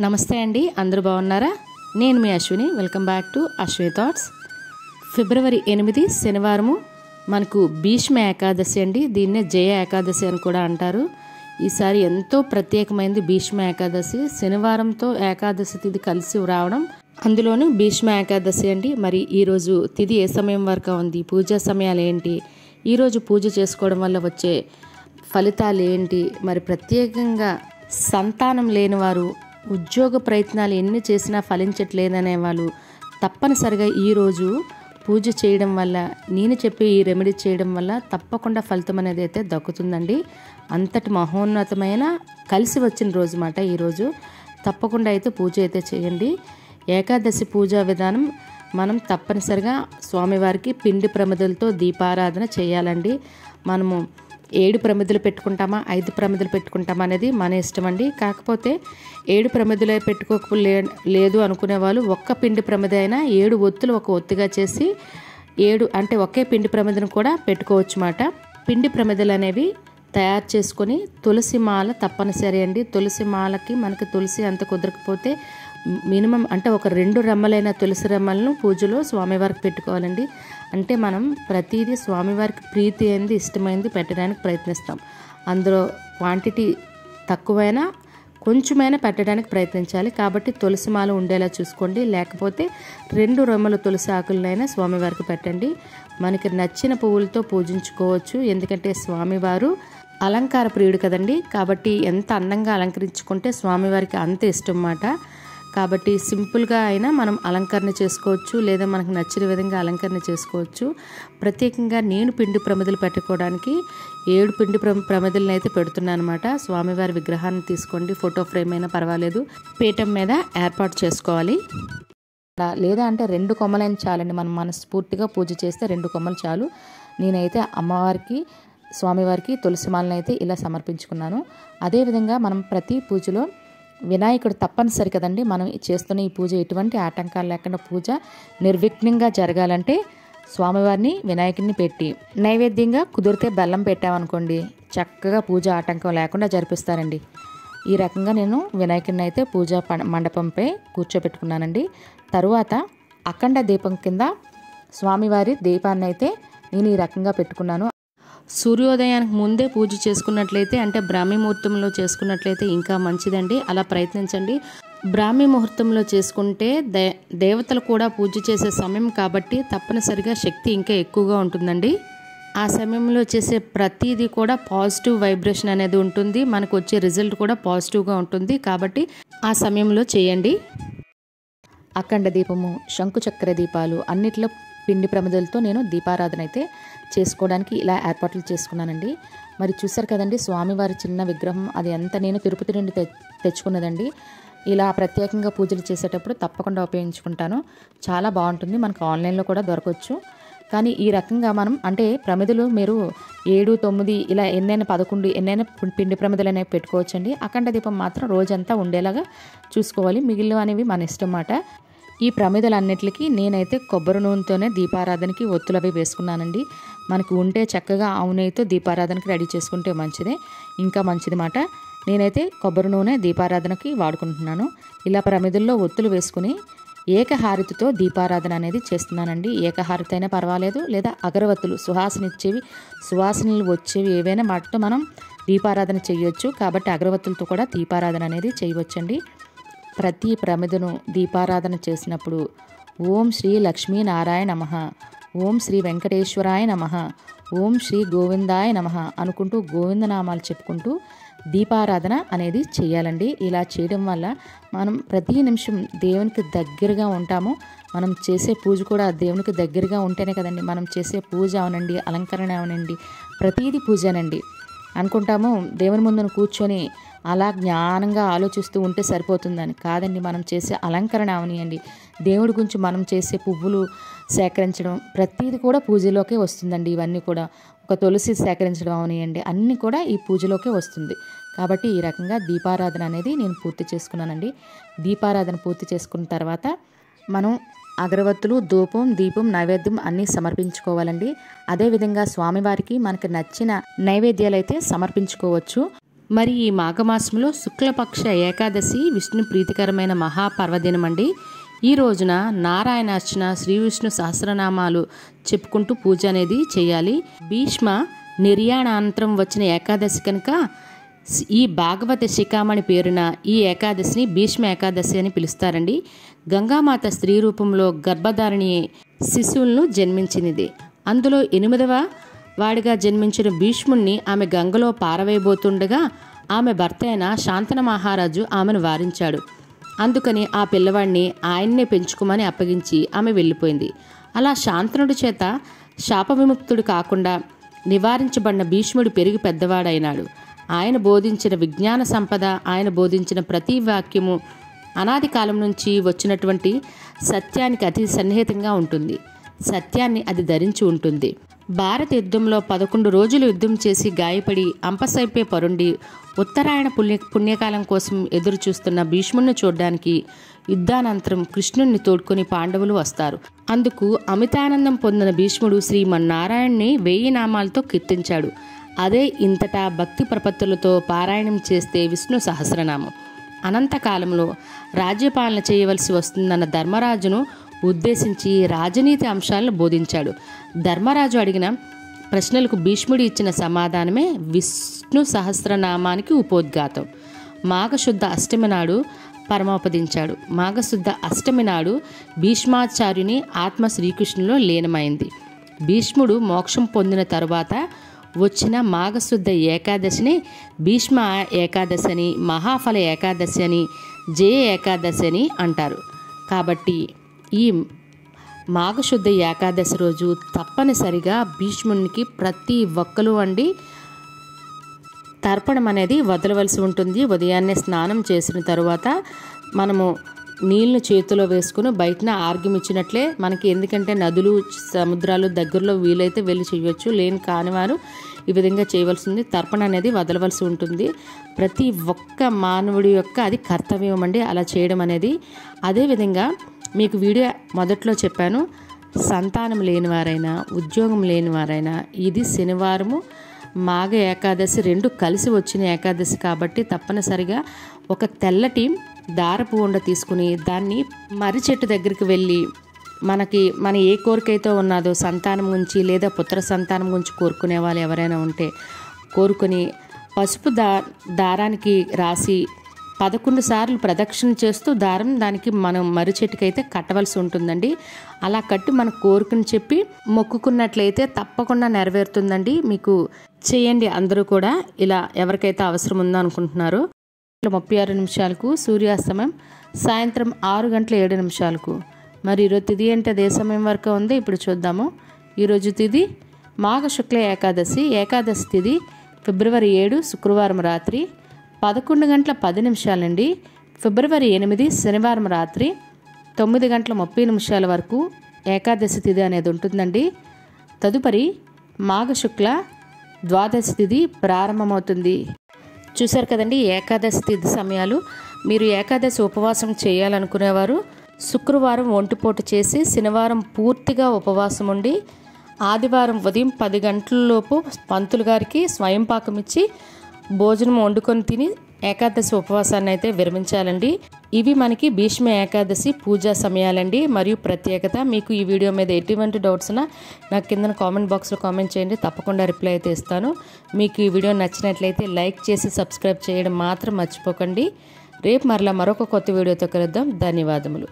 నమస్తే అండి, అందరూ బాగున్నారా? నేను మీ Ashwini. Welcome back to Ashwini thoughts. ఫిబ్రవరి 8 శనివారము మనకు భీష్మ ఏకాదశి అండి. దీన్నే జయ ఏకాదశి అని కూడా అంటారు. ఈసారి ఎంతో ప్రత్యేకమైనది భీష్మ ఏకాదశి. శనివారంతో ఏకాదశి తిథి కలిసి రావడం, అందులోనూ భీష్మ ఏకాదశి అండి. మరి ఈరోజు తిథి ఏ సమయం వరకు ఉంది, పూజా సమయాలు ఏంటి, ఈరోజు పూజ చేసుకోవడం వల్ల వచ్చే ఫలితాలు ఏంటి, మరి ప్రత్యేకంగా సంతానం లేని వారు, ఉద్యోగ ప్రయత్నాలు ఎన్ని చేసినా ఫలించట్లేదనే వాళ్ళు తప్పనిసరిగా ఈరోజు పూజ చేయడం వల్ల, నేను చెప్పే ఈ రెమెడీ చేయడం వల్ల తప్పకుండా ఫలితం అనేది అయితే దక్కుతుందండి. అంతటి మహోన్నతమైన కలిసి వచ్చిన రోజు మాట ఈరోజు. తప్పకుండా అయితే పూజ అయితే చేయండి. ఏకాదశి పూజా విధానం మనం తప్పనిసరిగా స్వామివారికి పిండి ప్రమిదలతో దీపారాధన చేయాలండి. మనము 7 ప్రమిదలు పెట్టుకుంటామా, 5 ప్రమిదలు పెట్టుకుంటామా అనేది మన ఇష్టం అండి. కాకపోతే 7 ప్రమిదలే లేదు అనుకునే వాళ్ళు ఒక్క పిండి ప్రమిద అయినా 7 ఒత్తులు ఒక ఒత్తిగా చేసి 7 అంటే ఒకే పిండి ప్రమిదను కూడా పెట్టుకోవచ్చు మాట. పిండి ప్రమిదలు అనేవి తయారు చేసుకొని తులసి మాల తప్పనిసరి అండి. తులసి మాలకి మనకి తులసి అంత కుదరకపోతే మినిమం అంటే ఒక 2 రెమ్మలైన తులసి రెమ్మలను పూజలో స్వామివారికి పెట్టుకోవాలండి. అంటే మనం ప్రతిదీ స్వామివారికి ప్రీతి అయింది, ఇష్టమైంది పెట్టడానికి ప్రయత్నిస్తాం. అందులో క్వాంటిటీ తక్కువైనా కొంచెమైనా పెట్టడానికి ప్రయత్నించాలి. కాబట్టి తులసి మాల ఉండేలా చూసుకోండి. లేకపోతే 2 రెమ్మల తులసి ఆకులనైనా స్వామివారికి పెట్టండి. మనకి నచ్చిన పువ్వులతో పూజించుకోవచ్చు. ఎందుకంటే స్వామివారు అలంకార ప్రియుడు కదండి. కాబట్టి ఎంత అందంగా అలంకరించుకుంటే స్వామివారికి అంత ఇష్టం మాట. కాబట్టి సింపుల్గా అయినా మనం అలంకరణ చేసుకోవచ్చు, లేదా మనకు నచ్చిన విధంగా అలంకరణ చేసుకోవచ్చు. ప్రత్యేకంగా నేను పిండి ప్రమిదలు పెట్టుకోవడానికి 7 పిండి ప్రమిదలను అయితే పెడుతున్నాను అనమాట. స్వామివారి విగ్రహాన్ని తీసుకోండి, ఫోటో ఫ్రేమ్ అయినా పర్వాలేదు, పీఠం మీద ఏర్పాటు చేసుకోవాలి. లేదా అంటే 2 కొమ్మలైనా చాలండి. మనం మనస్ఫూర్తిగా పూజ చేస్తే 2 కొమ్మలు చాలు. నేనైతే అమ్మవారికి, స్వామివారికి తులసిమాలను అయితే ఇలా సమర్పించుకున్నాను. అదేవిధంగా మనం ప్రతి పూజలో వినాయకుడు తప్పనిసరి కదండి. మనం చేస్తున్న ఈ పూజ ఎటువంటి ఆటంకాలు లేకుండా పూజ నిర్విఘ్నంగా జరగాలంటే స్వామివారిని, వినాయకుడిని పెట్టి నైవేద్యంగా కుదిరితే బెల్లం పెట్టామనుకోండి, చక్కగా పూజ ఆటంకం లేకుండా జరిపిస్తారండి. ఈ రకంగా నేను వినాయకుడిని అయితే పూజ మండపంపై కూర్చోబెట్టుకున్నానండి. తరువాత అఖండ దీపం కింద స్వామివారి దీపాన్ని అయితే నేను ఈ రకంగా పెట్టుకున్నాను. సూర్యోదయానికి ముందే పూజ చేసుకున్నట్లయితే, అంటే బ్రాహ్మీ ముహూర్తంలో చేసుకున్నట్లయితే ఇంకా మంచిదండి. అలా ప్రయత్నించండి. బ్రాహ్మీ ముహూర్తంలో చేసుకుంటే దేవతలు కూడా పూజ చేసే సమయం కాబట్టి తప్పనిసరిగా శక్తి ఇంకా ఎక్కువగా ఉంటుందండి. ఆ సమయంలో చేసే ప్రతిదీ కూడా పాజిటివ్ వైబ్రేషన్ అనేది ఉంటుంది. మనకు వచ్చే రిజల్ట్ కూడా పాజిటివ్గా ఉంటుంది. కాబట్టి ఆ సమయంలో చేయండి. అఖండ దీపము, శంకుచక్ర దీపాలు అన్నిట్లో పిండి ప్రమిదలతో నేను దీపారాధన అయితే చేసుకోవడానికి ఇలా ఏర్పాట్లు చేసుకున్నానండి. మరి చూసారు కదండి, స్వామివారి చిన్న విగ్రహం అది ఎంత నేను తిరుపతి నుండి తెచ్చుకున్నదండి. ఇలా ప్రత్యేకంగా పూజలు చేసేటప్పుడు తప్పకుండా ఉపయోగించుకుంటాను. చాలా బాగుంటుంది. మనకు ఆన్లైన్లో కూడా దొరకవచ్చు. కానీ ఈ రకంగా మనం అంటే ప్రమిదలు మీరు 7, 9 ఇలా ఎన్నైనా 11 ఎన్నైనా పిండి ప్రమిదలు అనేవి పెట్టుకోవచ్చండి. అఖండ దీపం మాత్రం రోజంతా ఉండేలాగా చూసుకోవాలి. మిగిలిన అనేవి మన ఇష్టం మాట. ఈ ప్రమిదలన్నిటికీ నేనైతే కొబ్బరి నూనెతోనే దీపారాధనకి ఒత్తులవి వేసుకున్నానండి. మనకు ఉంటే చక్కగా ఆవు నెయ్యితో దీపారాధనకి రెడీ చేసుకుంటే మంచిదే, ఇంకా మంచిది మాట. నేనైతే కొబ్బరి నూనె దీపారాధనకి వాడుకుంటున్నాను. ఇలా ప్రమిదల్లో ఒత్తులు వేసుకుని ఏకహారతితో దీపారాధన అనేది చేస్తున్నానండి. ఏకహారతి అయినా పర్వాలేదు, లేదా అగరవత్తులు సువాసనలు వచ్చేవి ఏవైనా వాటితో మనం దీపారాధన చేయొచ్చు. కాబట్టి అగరవత్తులతో కూడా దీపారాధన అనేది చేయవచ్చండి. ప్రతి ప్రమిదను దీపారాధన చేసినప్పుడు ఓం శ్రీ లక్ష్మీనారాయణ నమః, ఓం శ్రీ వెంకటేశ్వరాయ నమః, ఓం శ్రీ గోవిందాయ నమః అనుకుంటూ గోవిందనామాలు చెప్పుకుంటూ దీపారాధన అనేది చేయాలండి. ఇలా చేయడం వల్ల మనం ప్రతి నిమిషం దేవునికి దగ్గరగా ఉంటాము. మనం చేసే పూజ కూడా దేవునికి దగ్గరగా ఉంటేనే కదండి. మనం చేసే పూజ అవనండి, అలంకరణ అవనండి, ప్రతీది పూజనండి అనుకుంటాము. దేవుని ముందున కూర్చొని అలా జ్ఞానంగా ఆలోచిస్తూ ఉంటే సరిపోతుందని కాదండి. మనం చేసే అలంకరణ అవనియండి, దేవుడి గురించి మనం చేసే పువ్వులు సేకరించడం ప్రతీది కూడా పూజలోకే వస్తుందండి. ఇవన్నీ కూడా ఒక తులసి సేకరించడం అవనియండి, అన్నీ కూడా ఈ పూజలోకే వస్తుంది. కాబట్టి ఈ రకంగా దీపారాధన అనేది నేను పూర్తి చేసుకున్నానండి. దీపారాధన పూర్తి చేసుకున్న తర్వాత మనం అగరవత్తులు, ధూపం, దీపం, నైవేద్యం అన్నీ సమర్పించుకోవాలండి. అదేవిధంగా స్వామివారికి మనకు నచ్చిన నైవేద్యాలు అయితే సమర్పించుకోవచ్చు. మరి ఈ మాఘమాసంలో శుక్లపక్ష ఏకాదశి విష్ణు ప్రీతికరమైన మహాపర్వదినం అండి. ఈ రోజున నారాయణార్చన, శ్రీ విష్ణు సహస్రనామాలు చెప్పుకుంటూ పూజ అనేది చేయాలి. భీష్మ నిర్యాణానంతరం వచ్చిన ఏకాదశి కనుక ఈ భాగవత శిఖామణి పేరున ఈ ఏకాదశిని భీష్మ ఏకాదశి అని పిలుస్తారండి. గంగామాత స్త్రీ రూపంలో గర్భధారిణి శిశువులను జన్మించినది. అందులో 8వ వాడిగా జన్మించిన భీష్ముణ్ణి ఆమె గంగలో పారవేయబోతుండగా ఆమె భర్త అయిన శాంతన మహారాజు ఆమెను వారించాడు. అందుకని ఆ పిల్లవాడిని ఆయన్నే పెంచుకోమని అప్పగించి ఆమె వెళ్ళిపోయింది. అలా శాంతనుడి చేత శాప విముక్తుడు కాకుండా నివారించబడిన భీష్ముడు పెరిగి పెద్దవాడైనాడు. ఆయన బోధించిన విజ్ఞాన సంపద, ఆయన బోధించిన ప్రతి వాక్యము అనాది కాలం నుంచి వచ్చినటువంటి సత్యానికి అతి సన్నిహితంగా ఉంటుంది. సత్యాన్ని అది ధరించి ఉంటుంది. భారత యుద్ధంలో 11 రోజులు యుద్ధం చేసి గాయపడి అంపసైపే పరుండి ఉత్తరాయణ పుణ్యకాలం కోసం ఎదురు చూస్తున్న భీష్ముడిని చూడడానికి యుద్ధానంతరం కృష్ణుణ్ణి తోడ్కొని పాండవులు వస్తారు. అందుకు అమితానందం పొందిన భీష్ముడు శ్రీమన్నారాయణ్ణి 1000 నామాలతో కీర్తించాడు. అదే ఇంతటా భక్తి ప్రపత్తులతో పారాయణం చేస్తే విష్ణు సహస్రనామం. అనంతకాలంలో రాజ్యపాలన చేయవలసి వస్తుందన్న ధర్మరాజును ఉద్దేశించి రాజనీతి అంశాలను బోధించాడు. ధర్మరాజు అడిగిన ప్రశ్నలకు భీష్ముడు ఇచ్చిన సమాధానమే విష్ణు సహస్రనామానికి ఉపోద్ఘాతం. మాఘశుద్ధ అష్టమి నాడు పరమోపదించాడు. మాఘశుద్ధ అష్టమి నాడు భీష్మాచార్యుని ఆత్మ శ్రీకృష్ణులో లీనమైంది. భీష్ముడు మోక్షం పొందిన తరువాత వచ్చిన మాఘశుద్ధ ఏకాదశిని భీష్మ ఏకాదశి అని, మహాఫల ఏకాదశి అని, జయ ఏకాదశి అని అంటారు. కాబట్టి ఈ మాఘశుద్ధ ఏకాదశి రోజు తప్పనిసరిగా భీష్మునికి ప్రతి ఒక్కరు వండి తర్పణం అనేది వదలవలసి ఉంటుంది. ఉదయాన్నే స్నానం చేసిన తరువాత మనము నీళ్ళను చేతిలో వేసుకుని బయటన ఆర్గ్యమిచ్చినట్లే మనకి, ఎందుకంటే నదులు సముద్రాలు దగ్గరలో వీలైతే వెళ్ళి చేయవచ్చు, లేని కానివారు ఈ విధంగా చేయవలసింది. తర్పణ అనేది వదలవలసి ఉంటుంది. ప్రతి ఒక్క మానవుడి యొక్క అది కర్తవ్యం అండి అలా చేయడం అనేది. అదేవిధంగా మీకు వీడియో మొదట్లో చెప్పాను, సంతానం లేనివారైనా ఉద్యోగం లేనివారైనా ఇది శనివారము మాఘ ఏకాదశి 2 కలిసి వచ్చిన ఏకాదశి కాబట్టి తప్పనిసరిగా ఒక తెల్లటి దారపు ఉండ తీసుకుని దాన్ని మర్రి చెట్టు దగ్గరికి వెళ్ళి మన ఏ కోరికైతే ఉన్నదో సంతానం గురించి లేదా పుత్ర సంతానం గురించి కోరుకునే వాళ్ళు ఎవరైనా ఉంటే కోరుకొని పసుపు దారానికి రాసి 11 సార్లు ప్రదక్షిణ చేస్తూ దారం దానికి మనం మర్రి చెట్టుకైతే కట్టవలసి ఉంటుందండి. అలా కట్టి మన కోరికను చెప్పి మొక్కుకున్నట్లయితే తప్పకుండా నెరవేరుతుందండి. మీకు చేయండి అందరూ కూడా. ఇలా ఎవరికైతే అవసరం ఉందో అనుకుంటున్నారో 36 సూర్యాస్తమయం సాయంత్రం 6:07. మరి ఈరోజు తిథి అంటే అదే సమయం వరకు ఉంది. ఇప్పుడు చూద్దాము. ఈరోజు తిథి మాఘ శుక్ల ఏకాదశి. ఏకాదశి తిథి ఫిబ్రవరి 7 శుక్రవారం రాత్రి 11:10 అండి. ఫిబ్రవరి 8 శనివారం రాత్రి 9:30 వరకు ఏకాదశి తిథి అనేది ఉంటుందండి. తదుపరి మాఘ శుక్ల ద్వాదశి తిథి ప్రారంభమవుతుంది. చూశారు కదండి ఏకాదశి తిథి సమయాలు. మీరు ఏకాదశి ఉపవాసం చేయాలనుకునేవారు శుక్రవారం ఒంటిపూట చేసి శనివారం పూర్తిగా ఉపవాసం ఉండి ఆదివారం ఉదయం 10 గంటలలోపు పంతులు గారికి స్వయం పాకం ఇచ్చి భోజనం వండుకొని తిని ఏకాదశి ఉపవాసాన్ని అయితే విరమించాలండి. ఇవి మనకి భీష్మ ఏకాదశి పూజా సమయాలండి మరియు ప్రత్యేకత. మీకు ఈ వీడియో మీద ఎటువంటి డౌట్స్ ఉన్నా నాకు కింద కామెంట్ బాక్స్లో కామెంట్ చేయండి, తప్పకుండా రిప్లై అయితే ఇస్తాను. మీకు ఈ వీడియో నచ్చినట్లయితే లైక్ చేసి సబ్స్క్రైబ్ చేయడం మాత్రం మర్చిపోకండి. రేపు మరలా మరొక కొత్త వీడియోతో కలుద్దాం. ధన్యవాదములు.